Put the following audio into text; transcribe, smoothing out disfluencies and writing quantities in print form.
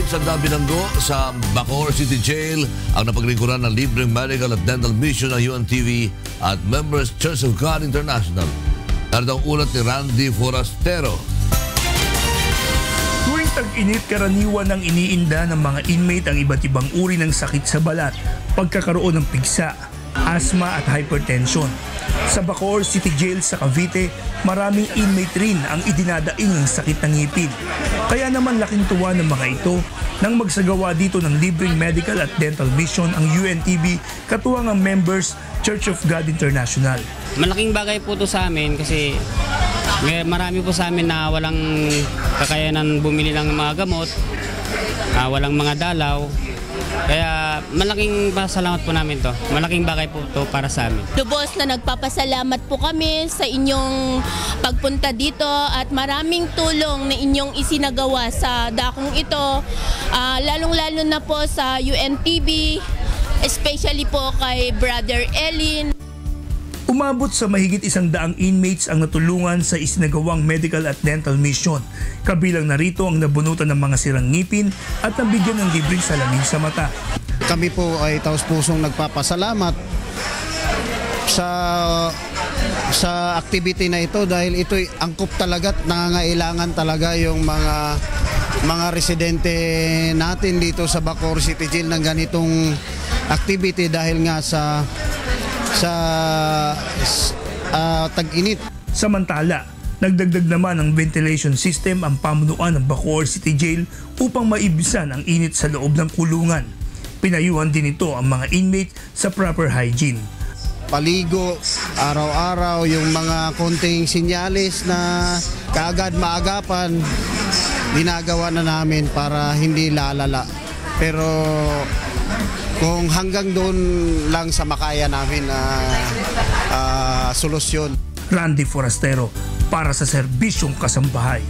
sa Binanggo sa Bacoor City Jail ang napaglingkuran ng libreng medical at dental mission ng UNTV at Members Church of God International. Narito ang ulat ni Randy Forastero. Tuwing tag-init, karaniwan ang iniinda ng mga inmate ang iba't ibang uri ng sakit sa balat, pagkakaroon ng pigsa, asthma at hypertension. Sa Bacoor City Jail sa Cavite, maraming inmate rin ang idinadaing ng sakit ng ngipin. Kaya naman laking tuwa ng mga ito nang magsagawa dito ng libreng medical at dental mission ang UNTV katuwang ang Members Church of God International. Malaking bagay po ito sa amin kasi marami po sa amin na walang kakayanan bumili ng mga gamot, walang mga dalaw. Kaya malaking pasalamat po namin to. Malaking bagay po to para sa amin. Lubos na nagpapasalamat po kami sa inyong pagpunta dito at maraming tulong na inyong isinagawa sa dakong ito. Lalong-lalo na po sa UNTV, especially po kay Brother Elin. Umabot sa mahigit 100 inmates ang natulungan sa isinagawang medical at dental mission. Kabilang narito ang nabunutan ng mga sirang ngipin at nabigyan ng libreng salamin sa mata. Kami po ay taos-pusong nagpapasalamat sa activity na ito dahil ito'y angkop talaga at nangangailangan talaga yung mga residente natin dito sa Bacoor City Jail ng ganitong activity dahil nga sa tag-init. Samantala, nagdagdag naman ng ventilation system ang pamunuan ng Bacoor City Jail upang maibisan ang init sa loob ng kulungan. Pinayuhan din ito ang mga inmate sa proper hygiene. Paligo, araw-araw, yung mga konting sinyalis na kaagad maagapan, ginagawa na namin para hindi lalala. Pero kung hanggang doon lang sa makaya namin solusyon. Randy Forastero para sa Serbisyong Kasambahay.